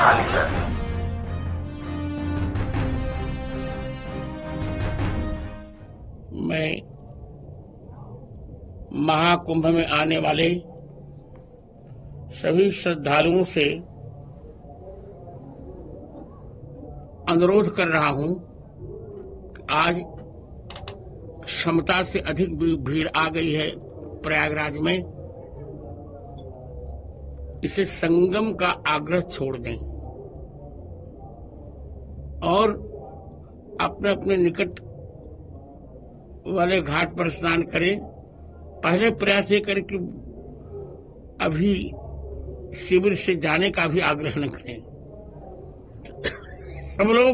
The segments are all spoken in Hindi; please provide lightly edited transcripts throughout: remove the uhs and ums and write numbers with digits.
खाली कर दें। मैं महाकुंभ में आने वाले सभी श्रद्धालुओं से अनुरोध कर रहा हूं कि आज क्षमता से अधिक भीड़ आ गई है प्रयागराज में। इसे संगम का आग्रह छोड़ दें और अपने अपने निकट वाले घाट पर स्नान करें। पहले प्रयास ये करें कि अभी शिविर से जाने का भी आग्रह न करें। सब लोग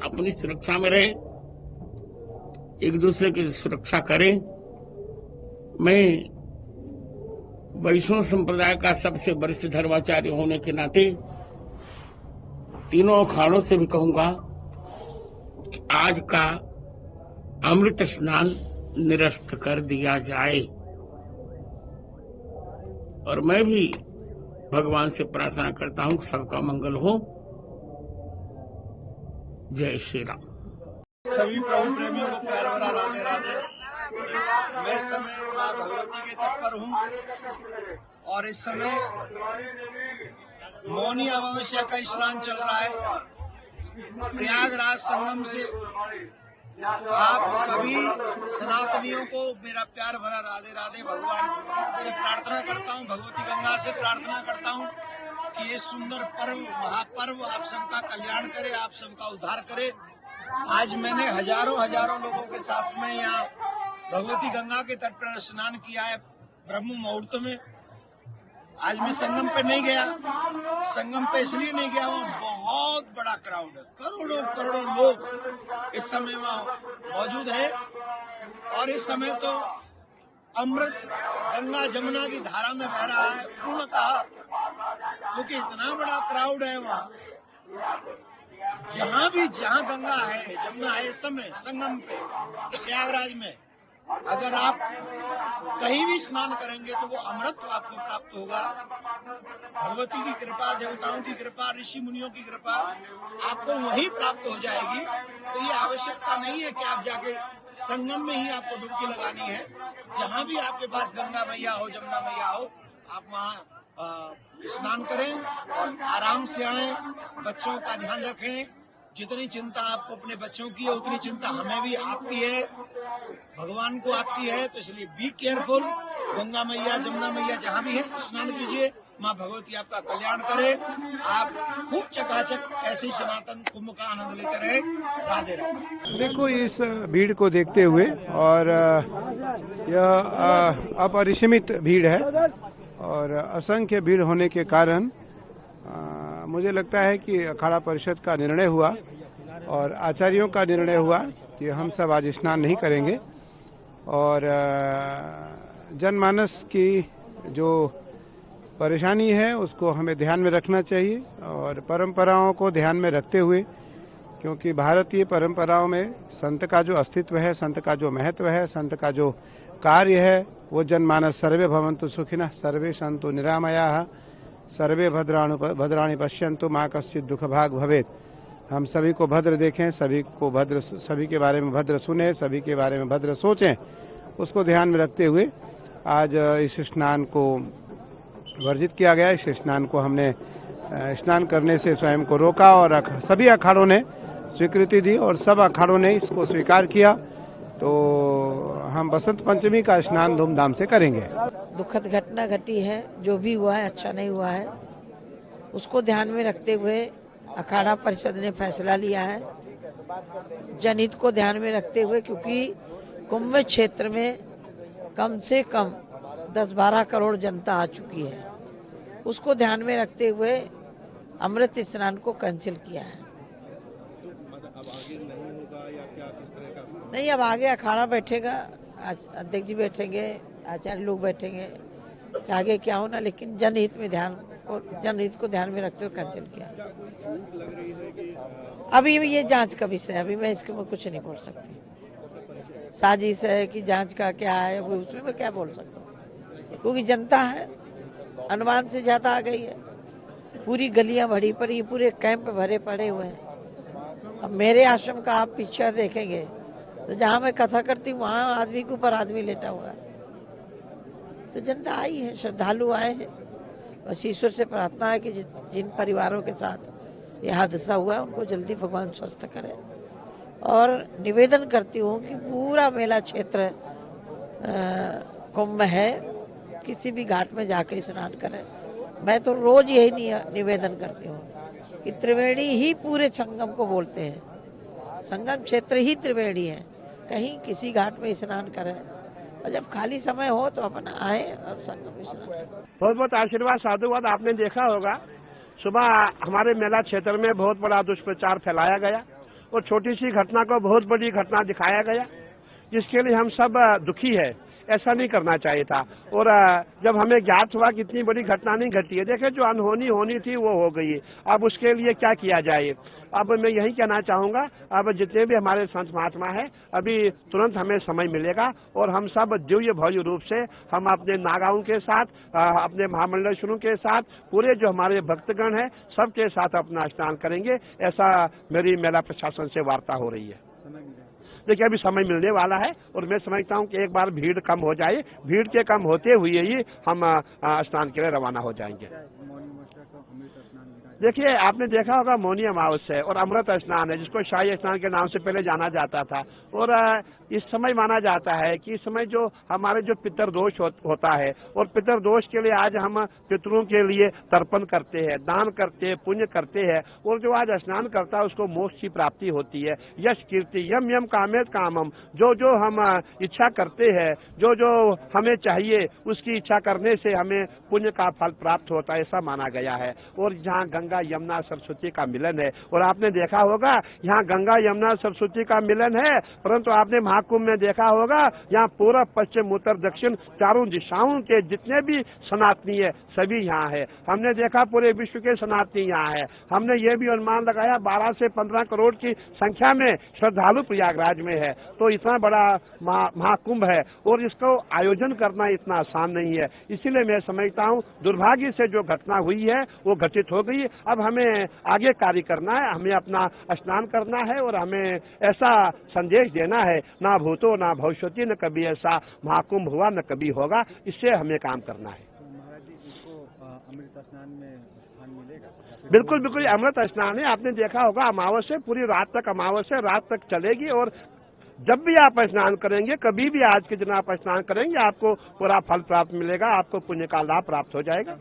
अपनी सुरक्षा में रहें, एक दूसरे की सुरक्षा करें। मैं वैष्णव संप्रदाय का सबसे वरिष्ठ धर्माचार्य होने के नाते तीनों अखाड़ों से भी कहूंगा कि आज का अमृत स्नान निरस्त कर दिया जाए। और मैं भी भगवान से प्रार्थना करता हूं कि सबका मंगल हो। जय श्री राम। सभी प्रभु प्रेमियों को प्यार भरा राधे राधे। मैं इस समय माँ भगवती के तट पर हूँ और इस समय मौनी अमावस्या का स्नान चल रहा है। प्रयागराज संगम से आप सभी सनातनियों को मेरा प्यार भरा राधे राधे। भगवान से प्रार्थना करता हूँ, भगवती गंगा से प्रार्थना करता हूँ कि ये सुंदर पर्व, महापर्व आप सबका कल्याण करे, आप सबका उद्धार करे। आज मैंने हजारों लोगों के साथ में यहाँ भगवती गंगा के तट पर स्नान किया है ब्रह्म मुहूर्त में। आज मैं संगम पे नहीं गया। संगम पे इसलिए नहीं गया, वहाँ बहुत बड़ा क्राउड है, करोड़ों लोग इस समय वहाँ मौजूद है। और इस समय तो अमृत गंगा जमुना की धारा में बह रहा है पूर्णतः, क्योंकि इतना बड़ा क्राउड है वहाँ। जहाँ गंगा है, जमुना है, इस समय संगम पे प्रयागराज में अगर आप कहीं भी स्नान करेंगे तो वो अमृत आपको प्राप्त होगा। भगवती की कृपा, देवताओं की कृपा, ऋषि मुनियों की कृपा आपको वहीं प्राप्त हो जाएगी। तो ये आवश्यकता नहीं है कि आप जाके संगम में ही आपको डुबकी लगानी है। जहाँ भी आपके पास गंगा मैया हो, जमुना मैया हो, आप वहाँ स्नान करें और आराम से आएं। बच्चों का ध्यान रखें। जितनी चिंता आपको अपने बच्चों की है उतनी चिंता हमें भी आपकी है, भगवान को आपकी है। तो इसलिए बी केयरफुल। गंगा मैया, जमुना मैया जहाँ भी है स्नान कीजिए। माँ भगवती आपका कल्याण करे। आप खूब चकाचक ऐसे सनातन कुंभ का आनंद लेते रहे। राधे राधे। देखो, इस भीड़ को देखते हुए और यह अपरिसीमित भीड़ है और असंख्य भीड़ होने के कारण मुझे लगता है कि अखाड़ा परिषद का निर्णय हुआ और आचार्यों का निर्णय हुआ कि हम सब आज स्नान नहीं करेंगे। और जनमानस की जो परेशानी है उसको हमें ध्यान में रखना चाहिए और परंपराओं को ध्यान में रखते हुए, क्योंकि भारतीय परंपराओं में संत का जो अस्तित्व है, संत का जो महत्व है, संत का जो कार्य है, वो जनमानस सर्वे भवन्तु सुखिनः सर्वे सन्तु निरामयाः सर्वे भद्राणि पश्यन्तु माँ कश्चित् दुःख भाग् भवेत्। हम सभी को भद्र देखें, सभी के बारे में भद्र सुने, सभी के बारे में भद्र सोचें। उसको ध्यान में रखते हुए आज इस स्नान को वर्जित किया गया। इस स्नान को हमने स्नान करने से स्वयं को रोका और सभी अखाड़ों ने स्वीकृति दी और सब अखाड़ों ने इसको स्वीकार किया। तो हम बसंत पंचमी का स्नान धूमधाम से करेंगे। दुखद घटना घटी है, जो भी हुआ है अच्छा नहीं हुआ है, उसको ध्यान में रखते हुए अखाड़ा परिषद ने फैसला लिया है। जनहित को ध्यान में रखते हुए, क्योंकि कुंभ क्षेत्र में कम से कम 10-12 करोड़ जनता आ चुकी है, उसको ध्यान में रखते हुए अमृत स्नान को कैंसिल किया है। नहीं, अब आगे अखाड़ा बैठेगा, अध्यक्ष जी बैठेंगे, आचार्य लोग बैठेंगे कि आगे क्या होना, लेकिन जनहित को ध्यान में रखते हुए कैंसिल किया। अभी ये जांच का विषय है, अभी मैं इसके में कुछ नहीं बोल सकती। साजिश है कि जांच का क्या है, वो उसमें मैं क्या बोल सकता हूँ, क्योंकि जनता है, अनुमान से ज्यादा आ गई है। पूरी गलियां भरी पड़ी, पूरे कैंप भरे पड़े हुए हैं। अब मेरे आश्रम का आप पिक्चर देखेंगे तो जहां मैं कथा करती हूँ वहां आदमी के ऊपर आदमी लेटा हुआ है। तो जनता आई है, श्रद्धालु आए हैं। बस ईश्वर से प्रार्थना है कि जिन परिवारों के साथ यह हादसा हुआ है उनको जल्दी भगवान स्वस्थ करे। और निवेदन करती हूँ कि पूरा मेला क्षेत्र कुंभ है, किसी भी घाट में जाकर स्नान करें। मैं तो रोज यही निवेदन करती हूँ कि त्रिवेणी ही पूरे संगम को बोलते हैं, संगम क्षेत्र ही त्रिवेणी है। कहीं किसी घाट में स्नान करें और जब खाली समय हो तो अपना आए और संगम में स्नान करें। बहुत बहुत आशीर्वाद साधुवाद। आपने देखा होगा सुबह हमारे मेला क्षेत्र में बहुत बड़ा दुष्प्रचार फैलाया गया और छोटी सी घटना को बहुत बड़ी घटना दिखाया गया, जिसके लिए हम सब दुखी है। ऐसा नहीं करना चाहिए था। और जब हमें ज्ञात हुआ कि इतनी बड़ी घटना नहीं घटी है, देखे जो अनहोनी होनी थी वो हो गई। अब उसके लिए क्या किया जाए? अब मैं यही कहना चाहूंगा, अब जितने भी हमारे संत महात्मा है, अभी तुरंत हमें समय मिलेगा और हम सब दिव्य भव्य रूप से हम अपने नागाओं के साथ, अपने महामंडलेश्वरों के साथ, पूरे जो हमारे भक्तगण है सबके साथ अपना स्नान करेंगे। ऐसा मेरी मेला प्रशासन से वार्ता हो रही है। देखिए अभी समय मिलने वाला है और मैं समझता हूं कि एक बार भीड़ कम हो जाए, भीड़ के कम होते हुए ही हम स्नान के लिए रवाना हो जाएंगे। देखिए आपने देखा होगा मौनी अमावस्या है और अमृत स्नान है, जिसको शाही स्नान के नाम से पहले जाना जाता था। और इस समय माना जाता है कि इस समय जो हमारे जो पितरदोष होता है, और पितरदोष के लिए आज हम पितरों के लिए तर्पण करते हैं, दान करते हैं, पुण्य करते हैं। और जो आज स्नान करता है उसको मोक्ष की प्राप्ति होती है। यश कीर्ति यम यम कामेत कामम, जो जो हम इच्छा करते हैं, जो जो हमें चाहिए उसकी इच्छा करने से हमें पुण्य का फल प्राप्त होता है, ऐसा माना गया है। और जहाँ गंगा यमुना सरस्वती का मिलन है, और आपने देखा होगा यहाँ गंगा यमुना सरस्वती का मिलन है, परंतु आपने महाकुंभ में देखा होगा यहाँ पूर्व पश्चिम उत्तर दक्षिण चारों दिशाओं के जितने भी सनातनी है सभी यहाँ है। हमने देखा पूरे विश्व के सनातनी यहाँ है। हमने ये भी अनुमान लगाया 12 से 15 करोड़ की संख्या में श्रद्धालु प्रयागराज में है। तो इतना बड़ा महाकुंभ है और इसको आयोजन करना इतना आसान नहीं है। इसीलिए मैं समझता हूँ दुर्भाग्य से जो घटना हुई है वो घटित हो गई। अब हमें आगे कार्य करना है, हमें अपना स्नान करना है और हमें ऐसा संदेश देना है, ना भूतो ना भविष्यति, न कभी ऐसा महाकुंभ हुआ न कभी होगा। इससे हमें काम करना है। अमृत स्नान में स्थान मिलेगा? बिल्कुल बिल्कुल अमृत स्नान है। आपने देखा होगा अमावस्या पूरी रात तक, अमावस्या रात तक चलेगी और जब भी आप स्नान करेंगे, कभी भी आज के दिन आप स्नान करेंगे, आपको पूरा फल प्राप्त मिलेगा, आपको पुण्य का लाभ प्राप्त हो जाएगा।